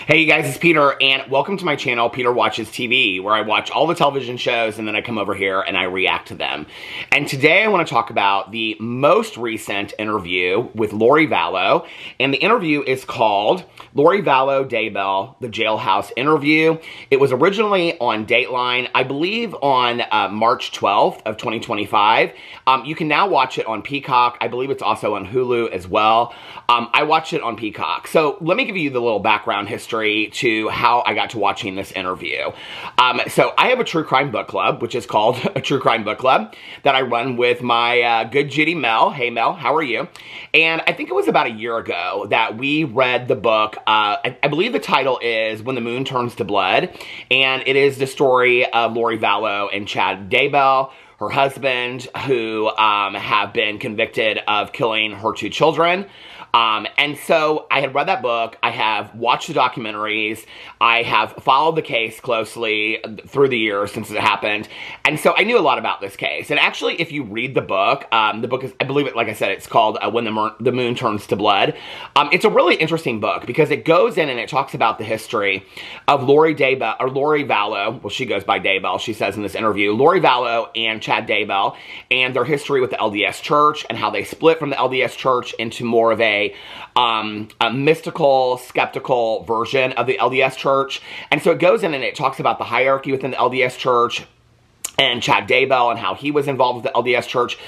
Hey you guys, it's Peter, and welcome to my channel, Peter Watches TV, where I watch all the television shows and then I come over here and I react to them. And today I want to talk about the most recent interview with Lori Vallow, and the interview is called Lori Vallow Daybell, the Jailhouse interview. It was originally on Dateline, I believe on March 12th of 2025. You can now watch it on Peacock. I believe it's also on Hulu as well. I watched it on Peacock. So let me give you the little background history to how I got to watching this interview. So I have a true crime book club, which is called a true crime book club, that I run with my good Judy Mel. Hey Mel, how are you? And I think it was about a year ago that we read the book. I believe the title is When the Moon Turns to Blood, and it is the story of Lori Vallow and Chad Daybell, her husband, who have been convicted of killing her two children. And so I had read that book, I have watched the documentaries, I have followed the case closely through the years since it happened, and so I knew a lot about this case. And actually, if you read the book is, I believe it, like I said, it's called When the Moon Turns to Blood. It's a really interesting book because it goes in and it talks about the history of Lori Vallow, well, she goes by Daybell, she says in this interview, Lori Vallow and Chad Daybell, and their history with the LDS Church and how they split from the LDS Church into more of a mystical, skeptical version of the LDS Church. And so it goes in and it talks about the hierarchy within the LDS Church and Chad Daybell and how he was involved with the LDS Church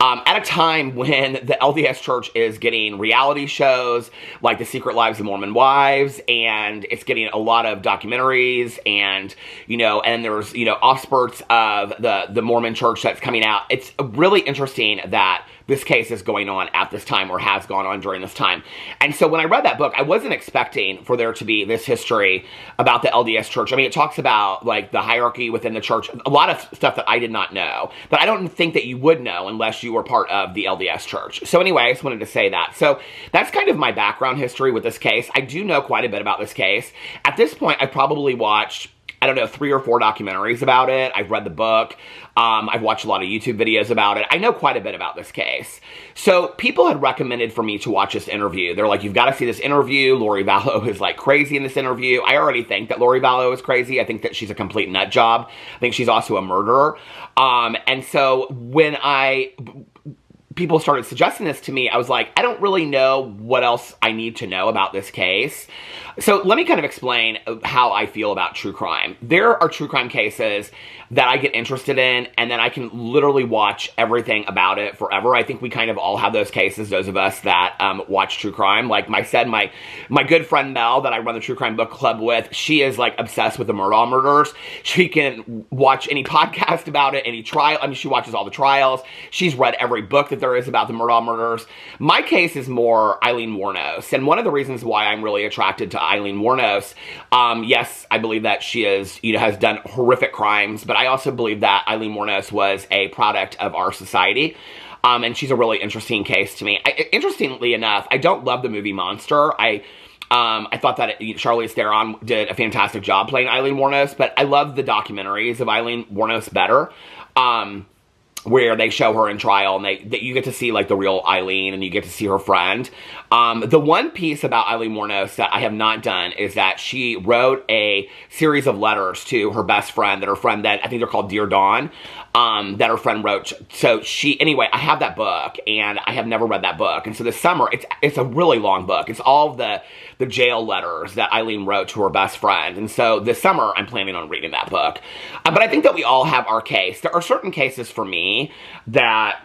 at a time when the LDS Church is getting reality shows like The Secret Lives of Mormon Wives, and it's getting a lot of documentaries, and and there's offspurts of the Mormon Church that's coming out. It's really interesting that this case is going on at this time, or has gone on during this time. And so when I read that book, I wasn't expecting for there to be this history about the LDS Church. I mean, it talks about like the hierarchy within the church, a lot of stuff that I did not know, that I don't think that you would know unless you were part of the LDS Church. So anyway, I just wanted to say that. So that's kind of my background history with this case. I do know quite a bit about this case. At this point, I probably watched, I don't know, 3 or 4 documentaries about it. I've read the book. I've watched a lot of YouTube videos about it. I know quite a bit about this case. So people had recommended for me to watch this interview. They're like, you've got to see this interview. Lori Vallow is like crazy in this interview. I already think that Lori Vallow is crazy. I think that she's a complete nut job. I think she's also a murderer. And so when people started suggesting this to me, I was like, I don't really know what else I need to know about this case. So let me kind of explain how I feel about true crime. There are true crime cases that I get interested in, and then I can literally watch everything about it forever. I think we kind of all have those cases, those of us that watch true crime. Like I said, my good friend Mel, that I run the True Crime Book Club with, she is like obsessed with the Murdaugh murders. She can watch any podcast about it, any trial. I mean, she watches all the trials. She's read every book that there is about the Murdaugh murders. My case is more Aileen Wuornos, and one of the reasons why I'm really attracted to Aileen Wuornos, yes, I believe that she is, has done horrific crimes, but I also believe that Aileen Wuornos was a product of our society. And she's a really interesting case to me. Interestingly enough, I don't love the movie Monster. I thought that Charlize Theron did a fantastic job playing Aileen Wuornos, but I love the documentaries of Aileen Wuornos better. Where they show her in trial, and you get to see like the real Aileen, and you get to see her friend. The one piece about Aileen Wuornos that I have not done is that she wrote a series of letters to her best friend, that I think they're called Dear Dawn, that her friend wrote. So anyway, I have that book, and I have never read that book. And so this summer, it's a really long book. It's all the jail letters that Aileen wrote to her best friend. And so this summer, I'm planning on reading that book. But I think that we all have our case. There are certain cases for me that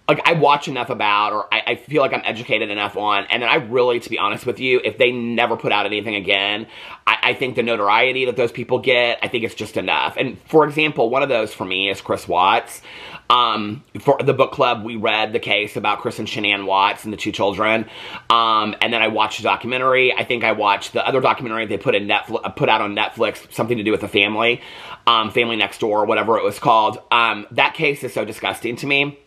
like I watch enough about, or I feel like I'm educated enough on, and then I really, to be honest with you, if they never put out anything again, I think the notoriety that those people get, I think it's just enough. And for example, one of those for me is Chris Watts. For the book club, we read the case about Chris and Shanann Watts and the 2 children. And then I watched the documentary. I think I watched the other documentary they put out on Netflix, something to do with the family, Family Next Door, whatever it was called. That case is so disgusting to me.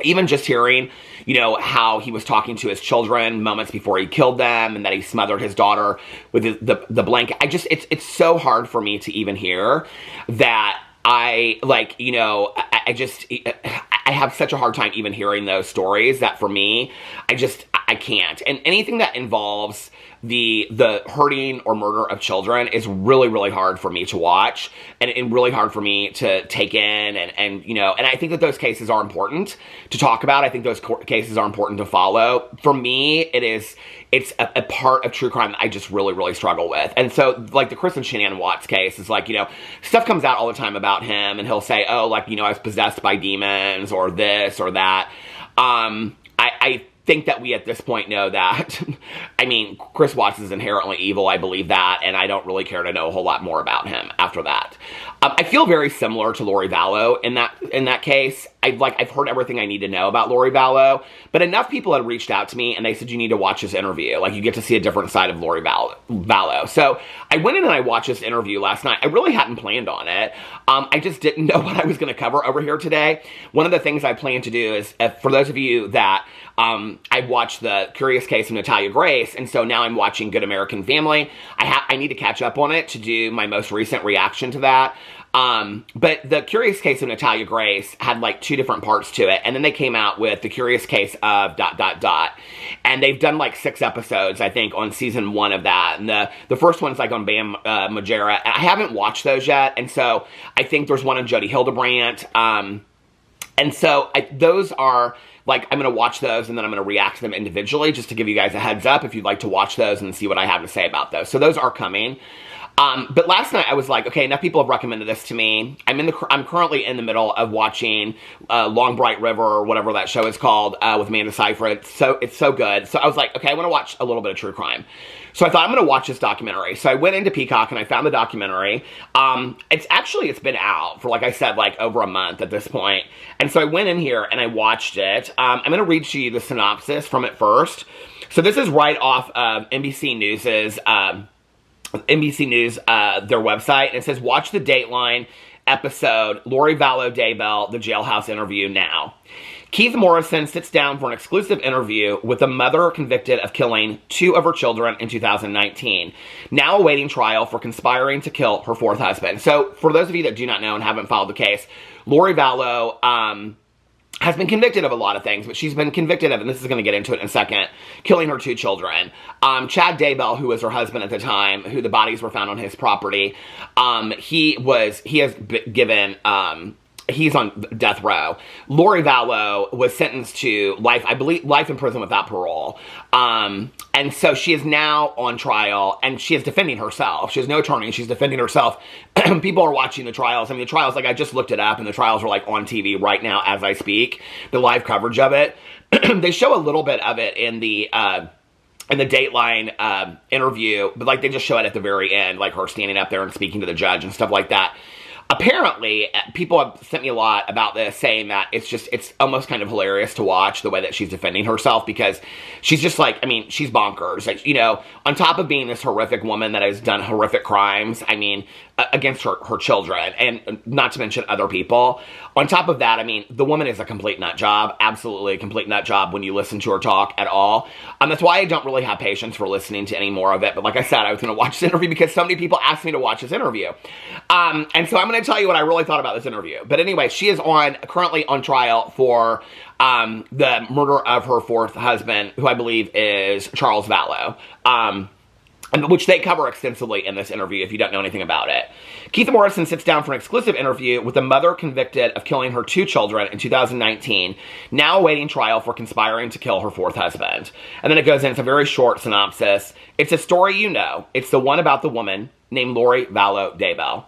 Even just hearing, how he was talking to his children moments before he killed them, and that he smothered his daughter with the blanket. It's so hard for me to even hear that. I have such a hard time even hearing those stories that for me, I can't. And anything that involves the hurting or murder of children is really, really hard for me to watch, and really hard for me to take in, and you know, and I think that those cases are important to talk about. I think those cases are important to follow. For me, it's a part of true crime that I just really, really struggle with. And so, like, the Kristen Shanann Watts case is like, you know, stuff comes out all the time about him, and he'll say, oh, like, you know, I was possessed by demons, or this, or that. I think that we at this point know that, I mean, Chris Watts is inherently evil, I believe that, and I don't really care to know a whole lot more about him after that. I feel very similar to Lori Vallow in that case. I've heard everything I need to know about Lori Vallow, but enough people had reached out to me and they said, you need to watch this interview. Like, you get to see a different side of Lori Vallow. So I went in and I watched this interview last night. I really hadn't planned on it. I just didn't know what I was going to cover over here today. One of the things I plan to do is, for those of you that I watched The Curious Case of Natalia Grace, and so now I'm watching Good American Family. I need to catch up on it to do my most recent reaction to that. But The Curious Case of Natalia Grace had like 2 different parts to it, and then they came out with The Curious Case of ... And they've done like 6 episodes, I think, on season 1 of that. And the first one's like on Bam Margera. I haven't watched those yet, and so I think there's one on Jodi Hildebrandt. And so those are, like, I'm going to watch those, and then I'm going to react to them individually, just to give you guys a heads up if you'd like to watch those and see what I have to say about those. So those are coming. But last night I was like, okay, enough people have recommended this to me. I'm currently in the middle of watching Long Bright River, or whatever that show is called, with Amanda Seyfried. It's so good. So I was like, okay, I want to watch a little bit of true crime. So I thought, I'm going to watch this documentary. So I went into Peacock and I found the documentary. It's been out for, like I said, like over a month at this point. And so I went in here and I watched it. I'm going to read to you the synopsis from it first. So this is right off of NBC News, their website, and it says, watch the Dateline episode, Lori Vallow Daybell, the Jailhouse interview now. Keith Morrison sits down for an exclusive interview with a mother convicted of killing 2 of her children in 2019, now awaiting trial for conspiring to kill her 4th husband. So, for those of you that do not know and haven't followed the case, Lori Vallow, has been convicted of a lot of things, but she's been convicted of, and this is going to get into it in a second, killing her 2 children. Chad Daybell, who was her husband at the time, who the bodies were found on his property, he's on death row. Lori Vallow was sentenced to life, I believe, life in prison without parole. And so she is now on trial, and she is defending herself. She has no attorney. She's defending herself. People are watching the trials. I mean, the trials, like, I just looked it up, and the trials are, like, on TV right now as I speak. The live coverage of it. They show a little bit of it in the Dateline interview, but, like, they just show it at the very end, like her standing up there and speaking to the judge and stuff like that. Apparently, people have sent me a lot about this, saying that it's almost kind of hilarious to watch the way that she's defending herself, because she's just like, I mean, she's bonkers. Like, you know, on top of being this horrific woman that has done horrific crimes, I mean, against her children, and not to mention other people. On top of that, I mean, the woman is a complete nut job, absolutely a complete nut job when you listen to her talk at all. That's why I don't really have patience for listening to any more of it. But like I said, I was going to watch this interview because so many people asked me to watch this interview. And so I'm going to tell you what I really thought about this interview. But anyway, she is currently on trial for the murder of her 4th husband, who I believe is Charles Vallow. Which they cover extensively in this interview if you don't know anything about it. Keith Morrison sits down for an exclusive interview with a mother convicted of killing her 2 children in 2019, now awaiting trial for conspiring to kill her 4th husband. And then it goes in, it's a very short synopsis. It's a story you know. It's the one about the woman named Lori Vallow Daybell,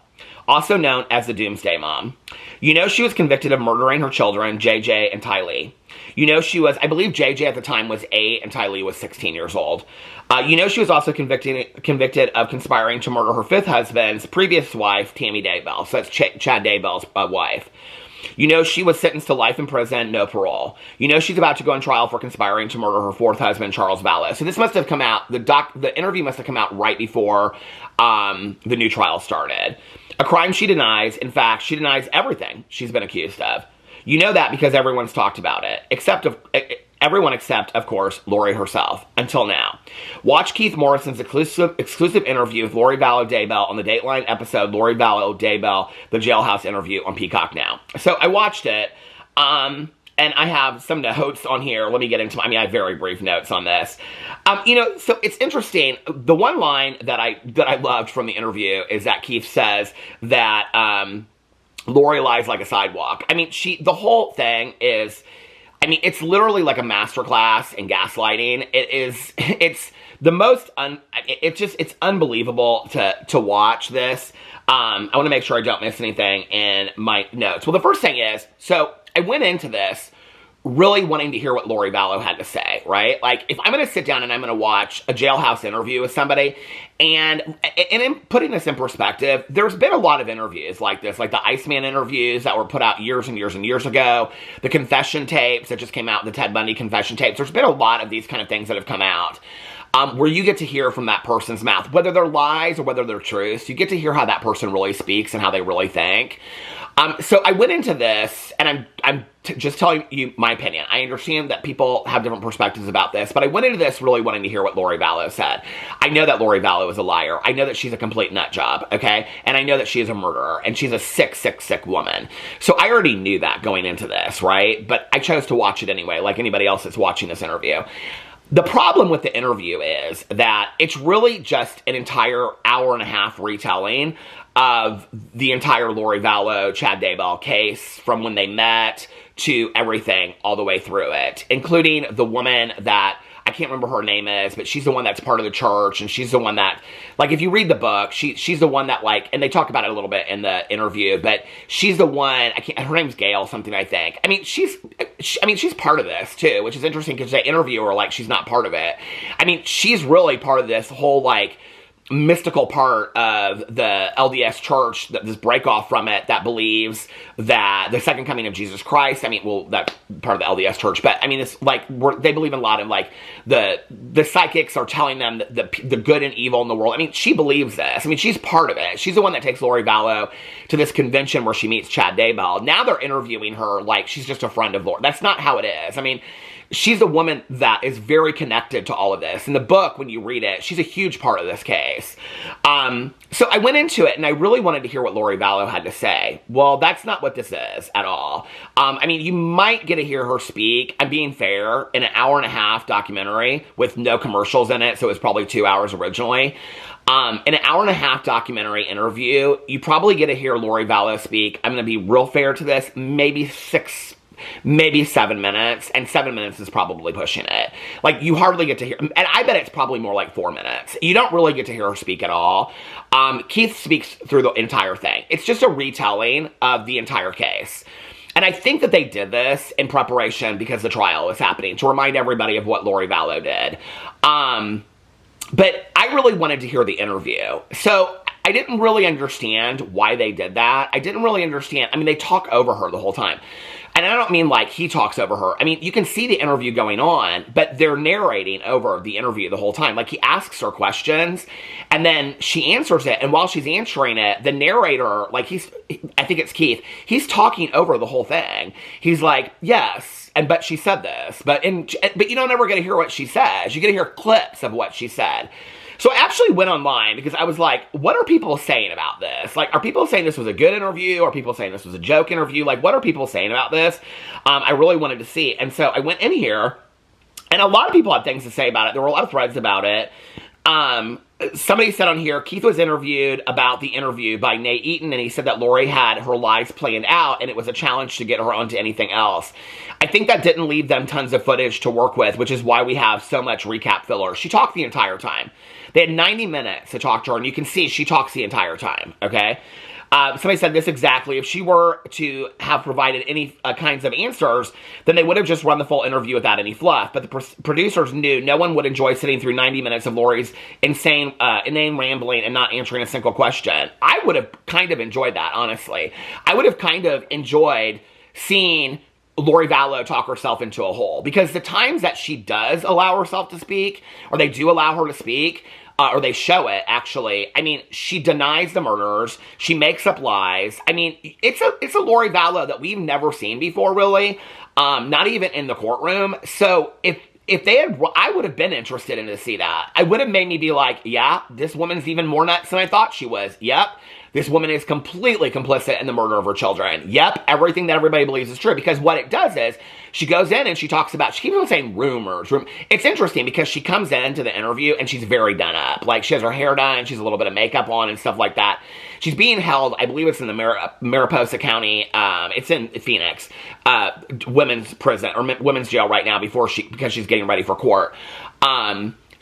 also known as the Doomsday Mom. You know she was convicted of murdering her children, JJ and Tylee. You know she was, I believe JJ at the time was 8 and Tylee was 16 years old. You know she was also convicted of conspiring to murder her 5th husband's previous wife, Tammy Daybell. So that's Chad Daybell's wife. You know she was sentenced to life in prison, no parole. You know she's about to go on trial for conspiring to murder her 4th husband, Charles Vallow. So this must have come out, the interview must have come out right before the new trial started. A crime she denies. In fact, she denies everything she's been accused of. You know that because everyone's talked about it, everyone except, of course, Lori herself, until now. Watch Keith Morrison's exclusive interview with Lori Vallow Daybell on the Dateline episode, Lori Vallow Daybell, the Jailhouse interview on Peacock now. So I watched it, and and I have some notes on here. Let me get into, I have very brief notes on this. So it's interesting. The one line that I loved from the interview is that Keith says that Lori lies like a sidewalk. The whole thing is, it's literally like a masterclass in gaslighting. It's the most, it's unbelievable to watch this. I want to make sure I don't miss anything in my notes. Well, the first thing is, so I went into this really wanting to hear what Lori Vallow had to say, right? Like, if I'm going to sit down and I'm going to watch a Jailhouse interview with somebody, and in putting this in perspective, there's been a lot of interviews like this, like the Iceman interviews that were put out years and years and years ago, the confession tapes that just came out, the Ted Bundy confession tapes. There's been a lot of these kind of things that have come out. Where you get to hear from that person's mouth, whether they're lies or whether they're truths, you get to hear how that person really speaks and how they really think. So I went into this, and I'm just telling you my opinion. I understand that people have different perspectives about this, but I went into this really wanting to hear what Lori Vallow said. I know that Lori Vallow is a liar. I know that she's a complete nut job, okay? And I know that she is a murderer, and she's a sick, sick, sick woman. So I already knew that going into this, right? But I chose to watch it anyway, like anybody else that's watching this interview. The problem with the interview is that it's really just an entire hour-and-a-half retelling of the entire Lori Vallow, Chad Daybell case from when they met to everything all the way through it, including the woman that, I can't remember her name is, but she's the one that's part of the church, and she's the one that, like, if you read the book, she's the one that, like, and they talk about it a little bit in the interview, but she's the one, her name's Gail something, I think. She's part of this, too, which is interesting, because they interview her like she's not part of it. She's really part of this whole, like, mystical part of the LDS church, this break off from it, that believes that the second coming of Jesus Christ, that's part of the LDS church, but it's like, they believe in a lot of, like, the psychics are telling them the good and evil in the world. She believes this. She's part of it. She's the one that takes Lori Vallow to this convention where she meets Chad Daybell. Now they're interviewing her like she's just a friend of Lori. That's not how it is. She's a woman that is very connected to all of this. In the book, when you read it, she's a huge part of this case. So I went into it, and I really wanted to hear what Lori Vallow had to say. Well, that's not what this is at all. You might get to hear her speak. I'm being fair. In an hour-and-a-half documentary with no commercials in it, so it was probably 2 hours originally. In an hour-and-a-half documentary interview, you probably get to hear Lori Vallow speak. I'm going to be real fair to this. Maybe 7 minutes, and 7 minutes is probably pushing it. Like, you hardly get to hear, and I bet it's probably more like 4 minutes. You don't really get to hear her speak at all. Keith speaks through the entire thing. It's just a retelling of the entire case. And I think that they did this in preparation because the trial was happening, to remind everybody of what Lori Vallow did. But I really wanted to hear the interview. So I didn't really understand why they did that. I didn't really understand. They talk over her the whole time. And I don't mean like he talks over her. You can see the interview going on, but they're narrating over the interview the whole time. Like, he asks her questions, and then she answers it. And while she's answering it, the narrator, like, I think it's Keith, he's talking over the whole thing. He's like, yes, but she said this. But you don't ever get to hear what she says. You get to hear clips of what she said. So I actually went online because I was like, what are people saying about this? Like, are people saying this was a good interview? Are people saying this was a joke interview? Like, what are people saying about this? I really wanted to see. And so I went in here, and a lot of people had things to say about it. There were a lot of threads about it. Somebody said on here, Keith was interviewed about the interview by Nate Eaton, and he said that Lori had her lies planned out, and it was a challenge to get her onto anything else. I think that didn't leave them tons of footage to work with, which is why we have so much recap filler. She talked the entire time. They had 90 minutes to talk to her, and you can see she talks the entire time, okay? Somebody said this exactly. If she were to have provided any kinds of answers, then they would have just run the full interview without any fluff. But the producers knew no one would enjoy sitting through 90 minutes of Lori's inane rambling and not answering a single question. I would have kind of enjoyed that, honestly. I would have kind of enjoyed seeing Lori Vallow talk herself into a hole. Because the times that she does allow herself to speak, or they do allow her to speak, or they show it, actually, she denies the murders, she makes up lies. It's a Lori Vallow that we've never seen before, really, not even in the courtroom. So if if they had, I would have been interested in to see that. I would have made me be like, yeah, this woman's even more nuts than I thought she was. Yep. This woman is completely complicit in the murder of her children. Yep, everything that everybody believes is true. Because what it does is, she goes in and she talks about, she keeps on saying rumors. It's interesting because she comes into the interview and she's very done up. Like, she has her hair done, she's a little bit of makeup on and stuff like that. She's being held, I believe it's in the Mariposa County, it's in Phoenix, women's prison, or women's jail right now because she's getting ready for court.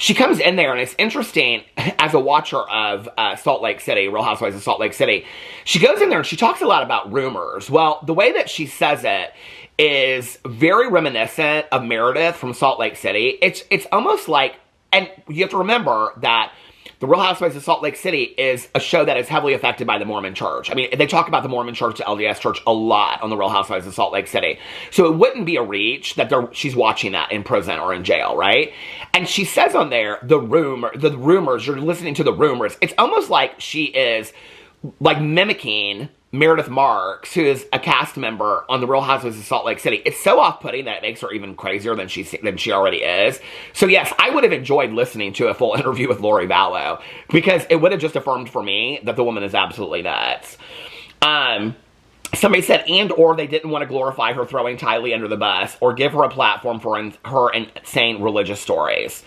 She comes in there, and it's interesting, as a watcher of Salt Lake City, Real Housewives of Salt Lake City, she goes in there and she talks a lot about rumors. Well, the way that she says it is very reminiscent of Meredith from Salt Lake City. It's almost like, and you have to remember that The Real Housewives of Salt Lake City is a show that is heavily affected by the Mormon Church. I mean, they talk about the Mormon Church, the LDS Church, a lot on The Real Housewives of Salt Lake City. So it wouldn't be a reach that she's watching that in prison or in jail, right? And she says on there, the rumors, you're listening to the rumors. It's almost like she is like mimicking Meredith Marks, who is a cast member on The Real Housewives of Salt Lake City. It's so off-putting that it makes her even crazier than she already is. So yes, I would have enjoyed listening to a full interview with Lori Vallow, because it would have just affirmed for me that the woman is absolutely nuts. Somebody said, or they didn't want to glorify her throwing Tylee under the bus, or give her a platform for her insane religious stories.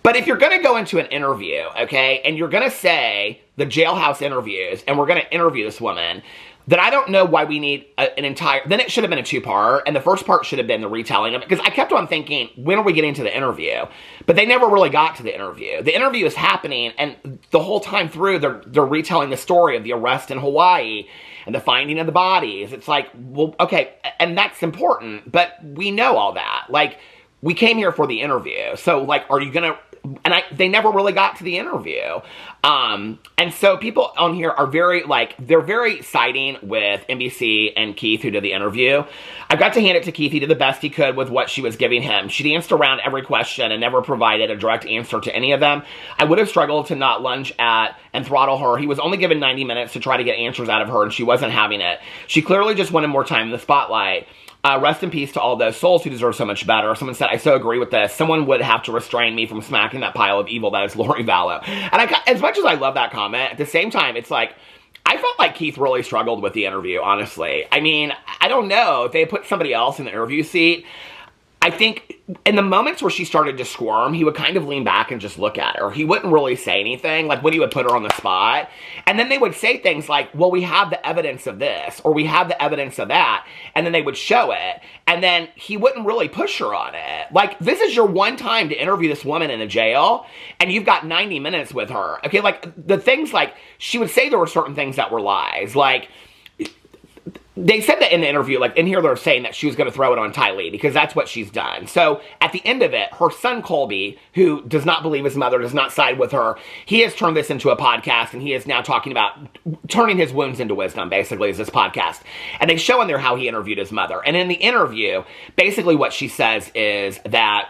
But if you're going to go into an interview, okay, and you're going to say the Jailhouse interviews, and we're going to interview this woman, then I don't know why we need an entire, then it should have been a two-part, and the first part should have been the retelling of it, because I kept on thinking, when are we getting to the interview? But they never really got to the interview. The interview is happening, and the whole time through, they're retelling the story of the arrest in Hawaii, and the finding of the bodies. It's like, well, okay, and that's important, but we know all that. Like, we came here for the interview, so, like, are you gonna, and they never really got to the interview. And so people on here are very, like, they're very siding with NBC and Keith, who did the interview. I've got to hand it to Keith. He did the best he could with what she was giving him. She danced around every question and never provided a direct answer to any of them. I would have struggled to not lunge at and throttle her. He was only given 90 minutes to try to get answers out of her, and she wasn't having it. She clearly just wanted more time in the spotlight. Rest in peace to all those souls who deserve so much better. Someone said, I so agree with this. Someone would have to restrain me from smacking that pile of evil that is Lori Vallow. And as much as I love that comment, at the same time, it's like, I felt like Keith really struggled with the interview, honestly. I mean, I don't know. If they had put somebody else in the interview seat, I think in the moments where she started to squirm, he would kind of lean back and just look at her. He wouldn't really say anything, like when he would put her on the spot. And then they would say things like, well, we have the evidence of this, or we have the evidence of that. And then they would show it. And then he wouldn't really push her on it. Like, this is your one time to interview this woman in a jail, and you've got 90 minutes with her. Okay, like, the things like, she would say there were certain things that were lies. Like, they said that in the interview, like, in here they're saying that she was going to throw it on Tylee, because that's what she's done. So, at the end of it, her son Colby, who does not believe his mother, does not side with her, he has turned this into a podcast, and he is now talking about turning his wounds into wisdom, basically, is this podcast. And they show in there how he interviewed his mother. And in the interview, basically what she says is that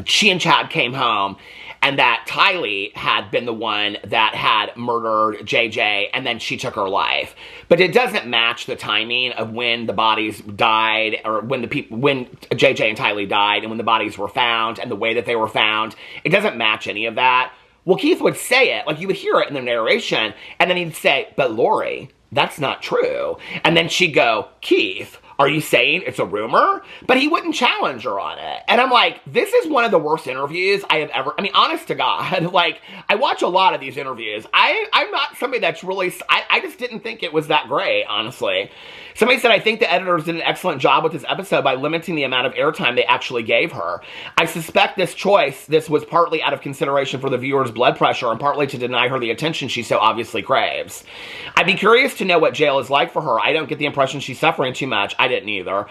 she and Chad came home, and that Tylee had been the one that had murdered JJ, and then she took her life. But it doesn't match the timing of when the bodies died, or when JJ and Tylee died, and when the bodies were found, and the way that they were found. It doesn't match any of that. Well, Keith would say it, like you would hear it in the narration, and then he'd say, but Lori, that's not true. And then she'd go, Keith, are you saying it's a rumor? But he wouldn't challenge her on it. And I'm like, this is one of the worst interviews I have ever, I mean, honest to God, like, I watch a lot of these interviews. I'm not somebody that's really, I just didn't think it was that great, honestly. Somebody said, I think the editors did an excellent job with this episode by limiting the amount of airtime they actually gave her. I suspect this was partly out of consideration for the viewer's blood pressure and partly to deny her the attention she so obviously craves. I'd be curious to know what jail is like for her. I don't get the impression she's suffering too much. I didn't either.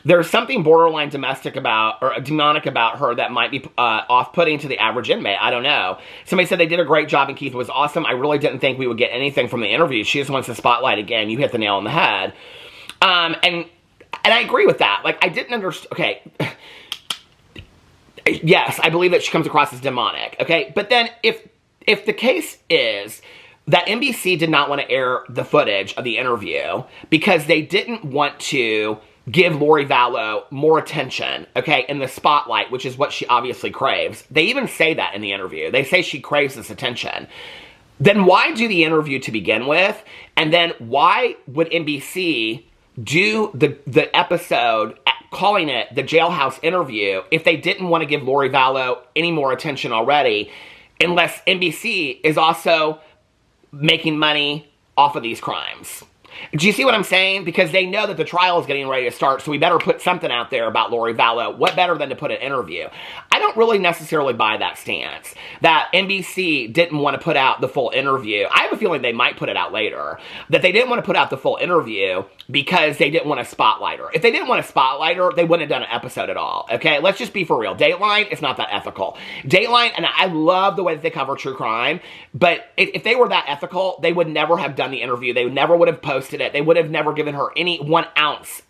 There's something borderline demonic about her that might be off-putting to the average inmate. I don't know. Somebody said they did a great job and Keith was awesome. I really didn't think we would get anything from the interview. She just wants the spotlight again. You hit the nail on the head. And I agree with that. Like, I didn't understand. Okay. Yes, I believe that she comes across as demonic. Okay. But then if the case is that NBC did not want to air the footage of the interview because they didn't want to give Lori Vallow more attention, okay, in the spotlight, which is what she obviously craves. They even say that in the interview. They say she craves this attention. Then why do the interview to begin with? And then why would NBC do the episode calling it the Jailhouse interview if they didn't want to give Lori Vallow any more attention already, unless NBC is also making money off of these crimes? Do you see what I'm saying? Because they know that the trial is getting ready to start, so we better put something out there about Lori Vallow. What better than to put an interview? I don't really necessarily buy that stance, that NBC didn't want to put out the full interview. I have a feeling they might put it out later, that they didn't want to put out the full interview because they didn't want to spotlight her. If they didn't want to spotlight her, they wouldn't have done an episode at all, okay? Let's just be for real. Dateline is not that ethical. Dateline, and I love the way that they cover true crime, but if they were that ethical, they would never have done the interview. They never would have posted it. They would have never given her any one ounce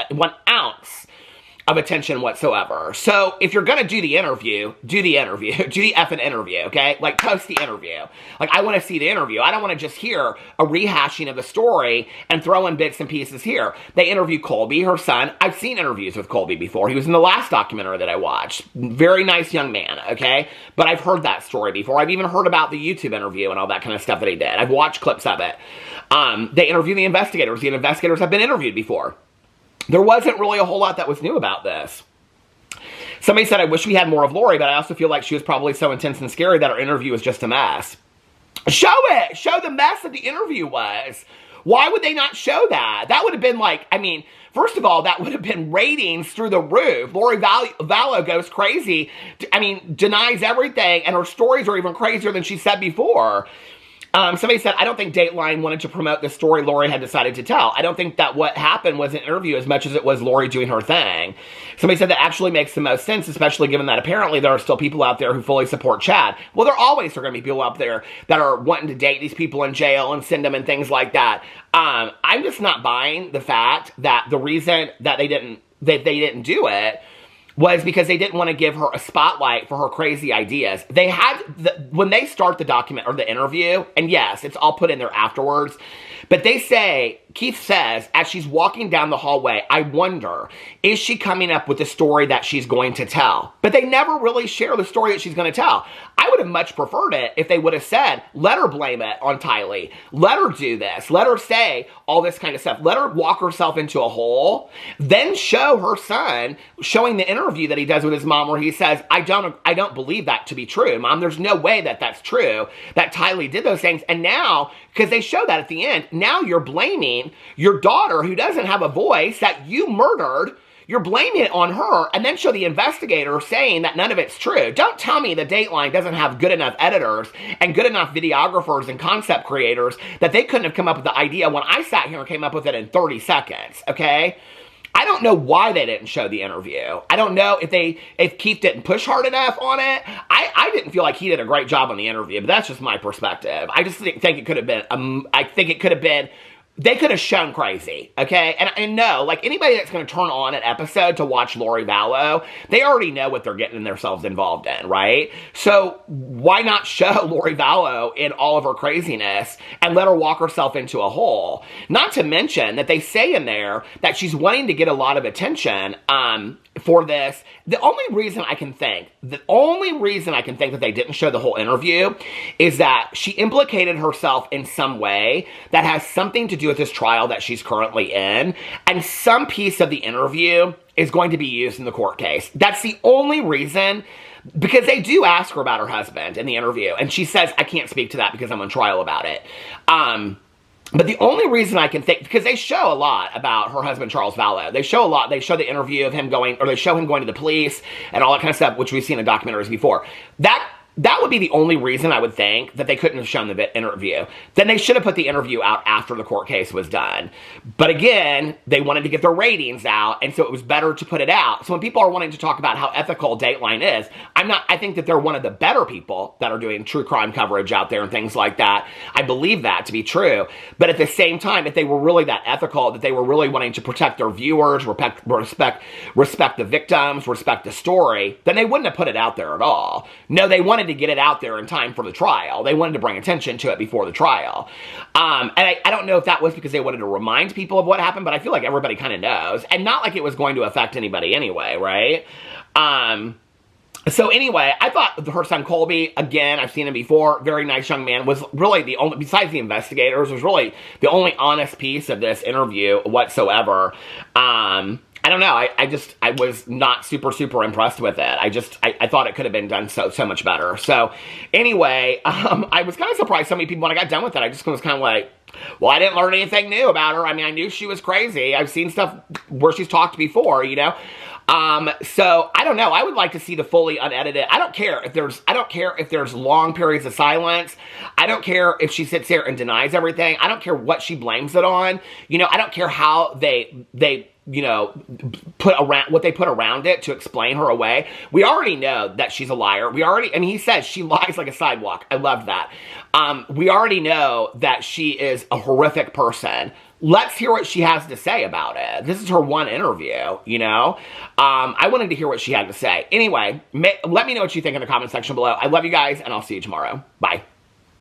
of attention whatsoever. So if you're gonna do the interview, do the effing interview, okay? Like, post the interview. Like, I want to see the interview. I don't want to just hear a rehashing of the story and throw in bits and pieces here. They interview Colby, her son. I've seen interviews with Colby before. He was in the last documentary that I watched. Very nice young man, okay? But I've heard that story before. I've even heard about the YouTube interview and all that kind of stuff that he did. I've watched clips of it. They interview the investigators. The investigators have been interviewed before. There wasn't really a whole lot that was new about this. Somebody said, I wish we had more of Lori, but I also feel like she was probably so intense and scary that her interview was just a mess. Show it! Show the mess that the interview was. Why would they not show that? That would have been like, I mean, first of all, that would have been ratings through the roof. Lori Vallow goes crazy. I mean, denies everything, and her stories are even crazier than she said before. Somebody said, I don't think Dateline wanted to promote the story Lori had decided to tell. I don't think that what happened was an interview as much as it was Lori doing her thing. Somebody said that actually makes the most sense, especially given that apparently there are still people out there who fully support Chad. Well, there always are going to be people out there that are wanting to date these people in jail and send them and things like that. I'm just not buying the fact that the reason that they didn't do it was because they didn't want to give her a spotlight for her crazy ideas. They had, when they start the document or the interview, and yes, it's all put in there afterwards, but they say, Keith says, as she's walking down the hallway, I wonder, is she coming up with the story that she's going to tell? But they never really share the story that she's going to tell. I would have much preferred it if they would have said, let her blame it on Tylee. Let her do this. Let her say all this kind of stuff. Let her walk herself into a hole. Then show her son showing the interview that he does with his mom where he says, I don't believe that to be true, Mom. There's no way that that's true, that Tylee did those things. And now, because they show that at the end, now you're blaming your daughter who doesn't have a voice that you murdered. You're blaming it on her, and then show the investigator saying that none of it's true. Don't tell me the Dateline doesn't have good enough editors and good enough videographers and concept creators that they couldn't have come up with the idea when I sat here and came up with it in 30 seconds, okay? I don't know why they didn't show the interview. I don't know if Keith didn't push hard enough on it. I didn't feel like he did a great job on the interview, but that's just my perspective. I just think it could have been, they could have shown crazy, okay? And no, like, anybody that's going to turn on an episode to watch Lori Vallow, they already know what they're getting themselves involved in, right? So why not show Lori Vallow in all of her craziness and let her walk herself into a hole? Not to mention that they say in there that she's wanting to get a lot of attention for this. The only reason I can think that they didn't show the whole interview is that she implicated herself in some way that has something to do with this trial that she's currently in, and some piece of the interview is going to be used in the court case. That's the only reason, because they do ask her about her husband in the interview, and she says, I can't speak to that because I'm on trial about it. But the only reason I can think, because they show a lot about her husband, Charles Vallow. They show a lot. They show the interview of him going, or they show him going to the police and all that kind of stuff, which we've seen in documentaries before. That would be the only reason I would think that they couldn't have shown the interview. Then they should have put the interview out after the court case was done. But again, they wanted to get their ratings out, and so it was better to put it out. So when people are wanting to talk about how ethical Dateline is, I think that they're one of the better people that are doing true crime coverage out there and things like that. I believe that to be true. But at the same time, if they were really that ethical, that they were really wanting to protect their viewers, respect the victims, respect the story, then they wouldn't have put it out there at all. No, they wanted wanted to get it out there in time for the trial. They wanted to bring attention to it before the trial. And I don't know if that was because they wanted to remind people of what happened, but I feel like everybody kind of knows. And not like it was going to affect anybody anyway, right? So anyway, I thought her son Colby, again, I've seen him before, very nice young man, was really the only, besides the investigators, was really the only honest piece of this interview whatsoever. I don't know, I was not super impressed with it. I thought it could have been done so much better. So anyway, I was kind of surprised so many people, when I got done with it, I just was kind of like, well, I didn't learn anything new about her. I mean, I knew she was crazy. I've seen stuff where she's talked before, you know? So I don't know. I would like to see the fully unedited. I don't care if there's long periods of silence. I don't care if she sits there and denies everything. I don't care what she blames it on. You know, I don't care how they you know, what they put around it to explain her away. We already know that she's a liar. And he says she lies like a sidewalk. I love that. We already know that she is a horrific person. Let's hear what she has to say about it. This is her one interview, you know? I wanted to hear what she had to say. Anyway, let me know what you think in the comment section below. I love you guys, and I'll see you tomorrow. Bye.